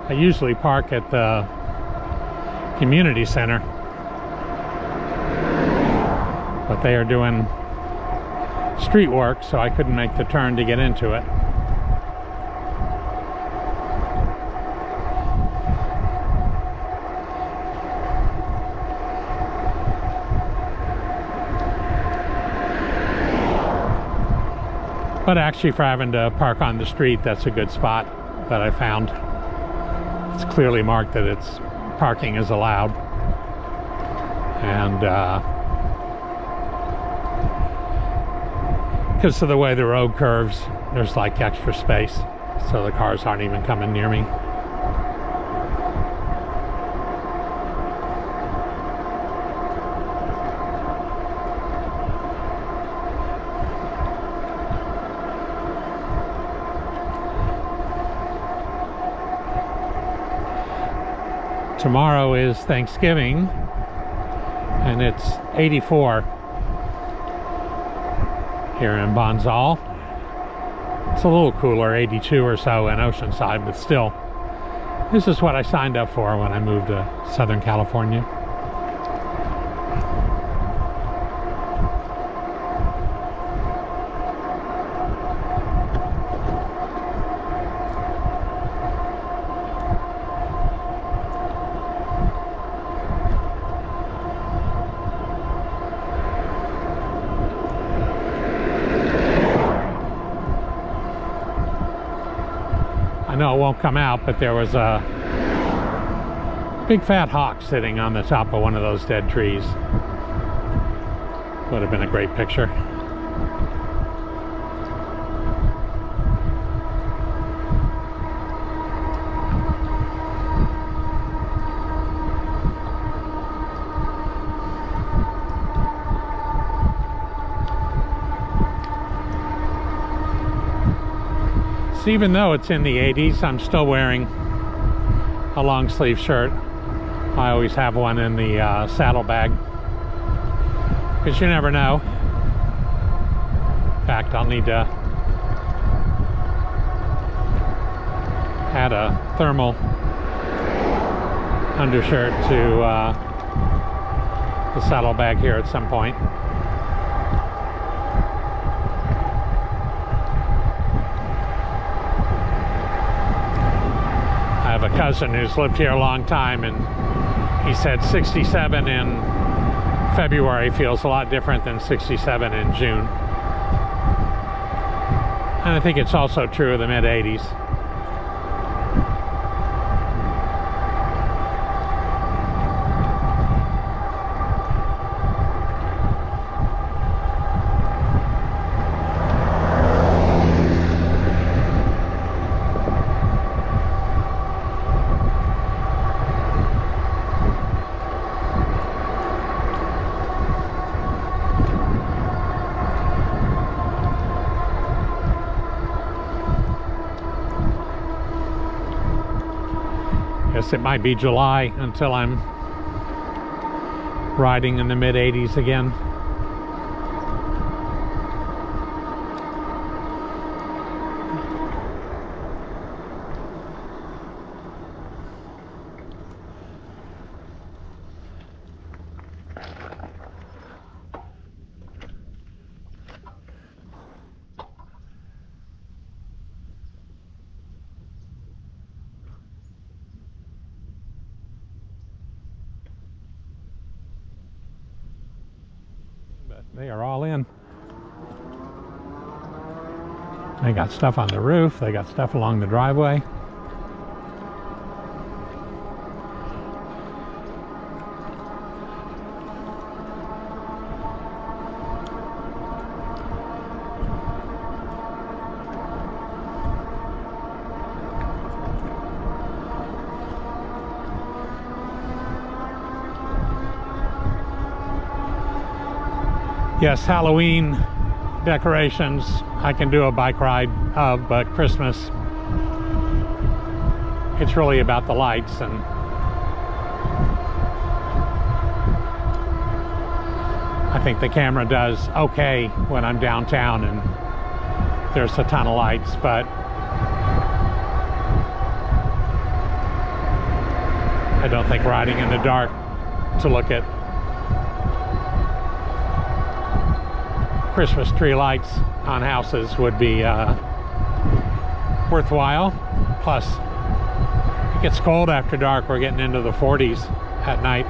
I usually park at the community center, but they are doing street work, so I couldn't make the turn to get into it. But actually, for having to park on the street, that's a good spot that I found. It's clearly marked that it's parking is allowed. And because of the way the road curves, there's like extra space, so the cars aren't even coming near me. Tomorrow is Thanksgiving, and it's 84 here in Bonsall. It's a little cooler, 82 or so in Oceanside, but still, this is what I signed up for when I moved to Southern California. I know it won't come out, but there was a big fat hawk sitting on the top of one of those dead trees. Would have been a great picture. Even though it's in the 80s, I'm still wearing a long sleeve shirt. I always have one in the saddlebag, because you never know. In fact, I'll need to add a thermal undershirt to the saddlebag here at some point. I have a cousin who's lived here a long time, and he said 67 in February feels a lot different than 67 in June. And I think it's also true of the mid-80s. Guess it might be July until I'm riding in the mid-80s again. They are all in. They got stuff on the roof. They got stuff along the driveway. Yes, Halloween decorations I can do a bike ride of, but Christmas, it's really about the lights, and I think the camera does okay when I'm downtown and there's a ton of lights, but I don't think riding in the dark to look at Christmas tree lights on houses would be worthwhile. Plus, it gets cold after dark. We're getting into the 40s at night.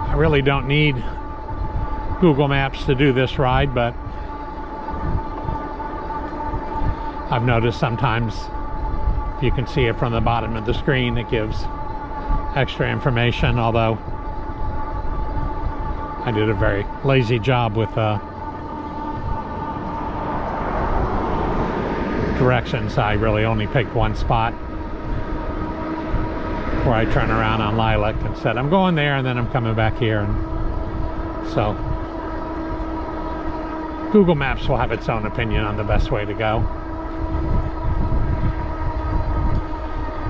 I really don't need Google Maps to do this ride, but I've noticed sometimes if you can see it from the bottom of the screen, it gives extra information, although I did a very lazy job with directions. I really only picked one spot where I turn around on Lilac and said I'm going there and then I'm coming back here, and so Google Maps will have its own opinion on the best way to go.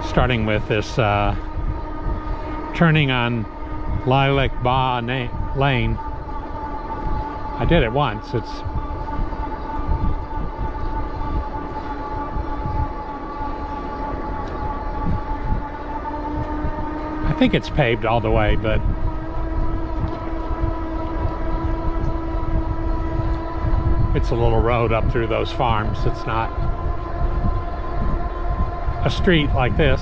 Starting with this turning on Lilac Lane. I did it once. I think it's paved all the way, but it's a little road up through those farms. It's not a street like this.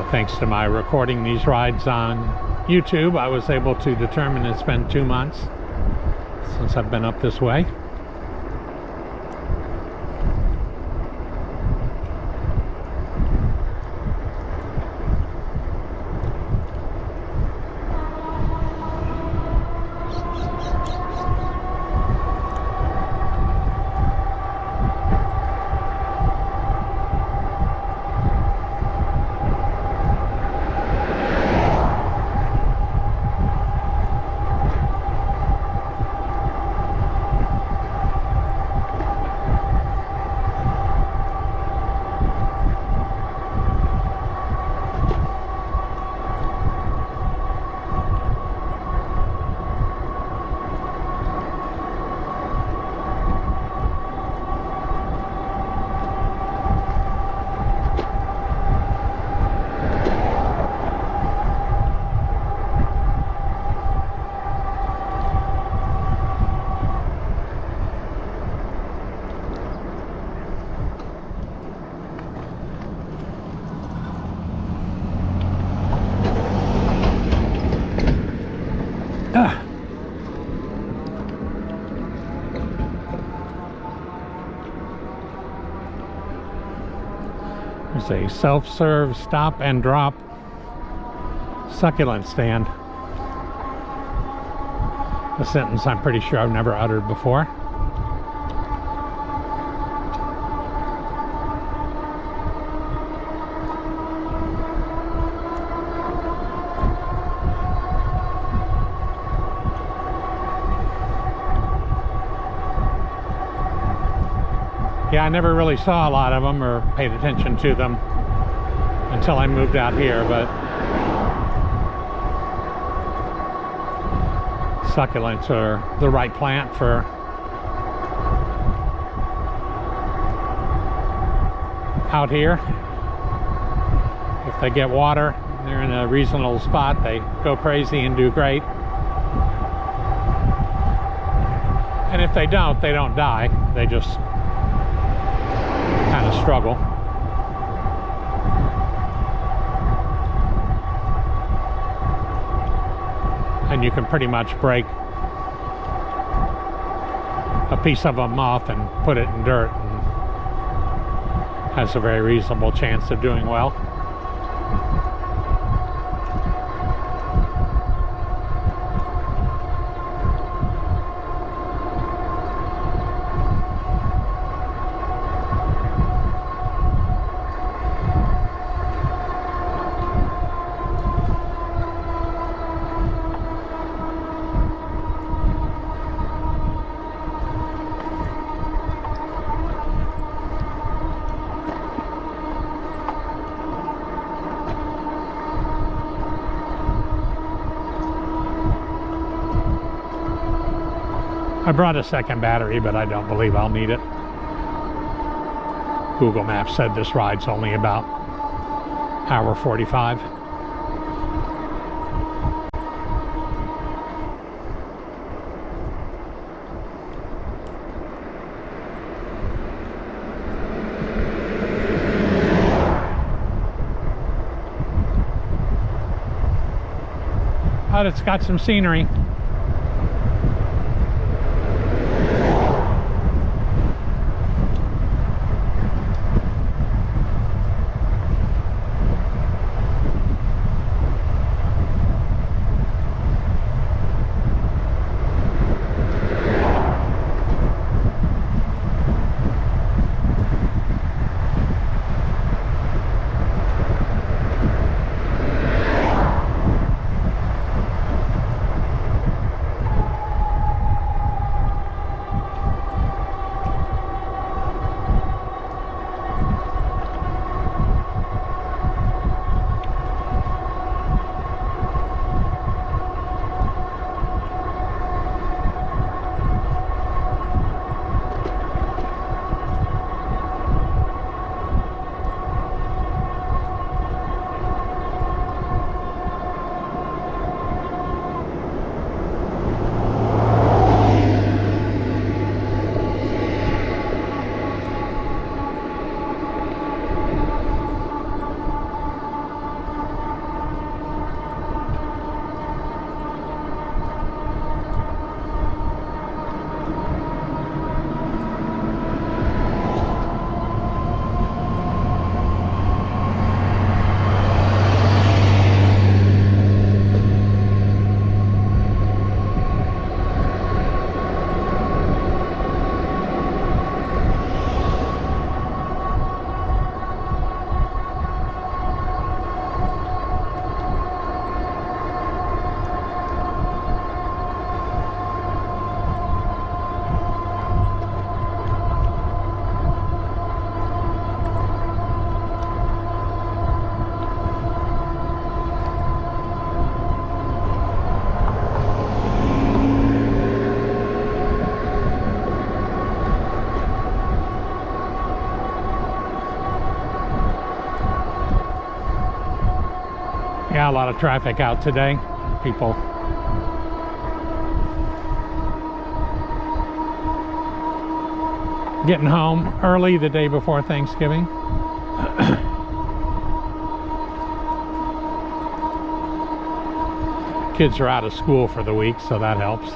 Thanks to my recording these rides on YouTube, I was able to determine it's been 2 months since I've been up this way. There's a self-serve stop and drop succulent stand. A sentence I'm pretty sure I've never uttered before. Yeah, I never really saw a lot of them or paid attention to them until I moved out here, but succulents are the right plant for out here. If they get water, they're in a reasonable spot, they go crazy and do great. And if they don't die. They just kind of struggle. And you can pretty much break a piece of them off and put it in dirt has a very reasonable chance of doing well. I brought a second battery, but I don't believe I'll need it. Google Maps said this ride's only about hour 45. But it's got some scenery. Yeah, a lot of traffic out today. People getting home early the day before Thanksgiving. Kids are out of school for the week, so that helps.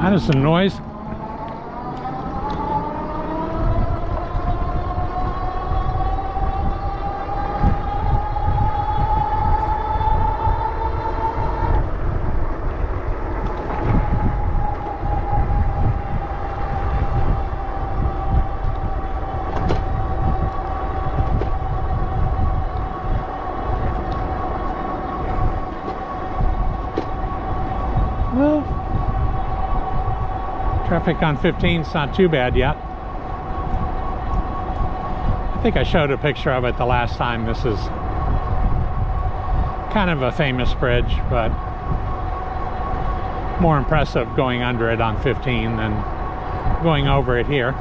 That is some noise. Well, traffic on 15 is not too bad yet. I think I showed a picture of it the last time. This is kind of a famous bridge, but more impressive going under it on 15 than going over it here.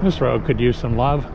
This road could use some love.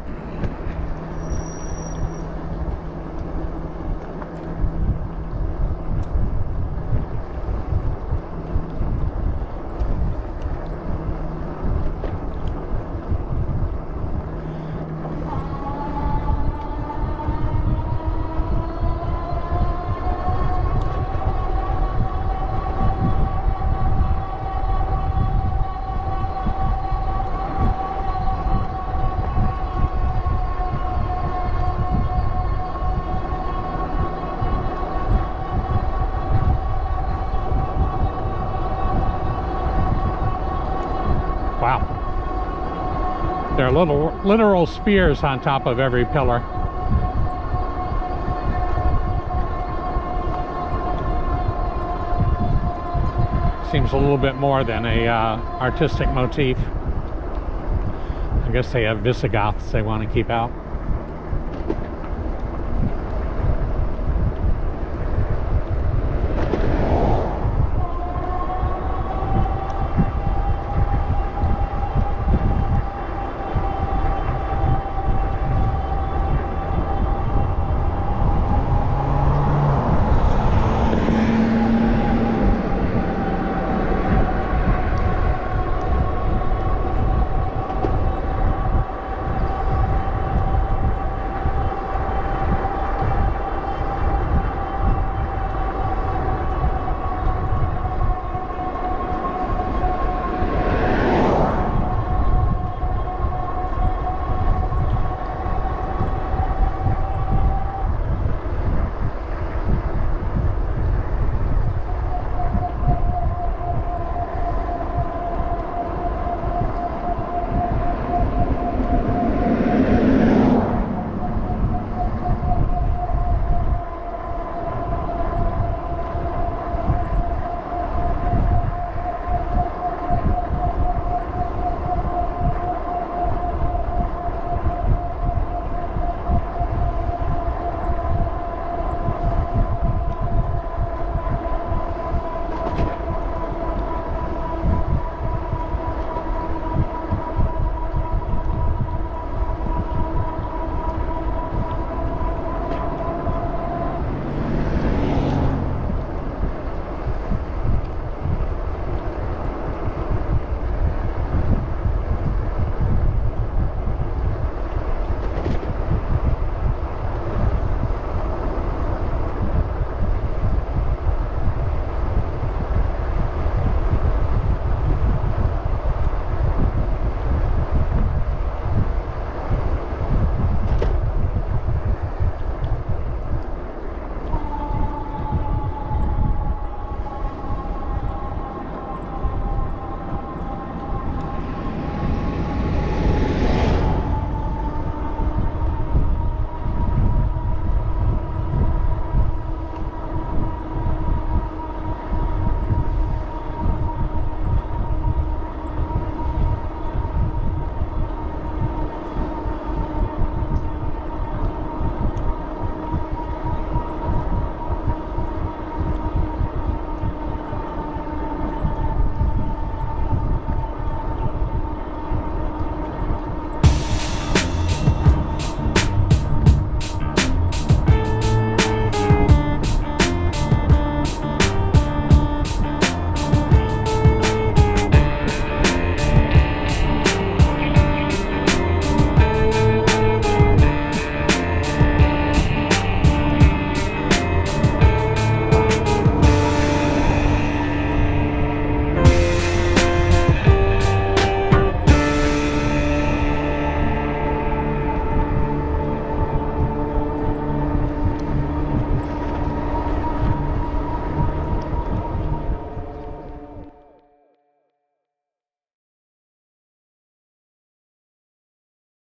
Wow. There are little literal spears on top of every pillar. Seems a little bit more than a artistic motif. I guess they have Visigoths they want to keep out.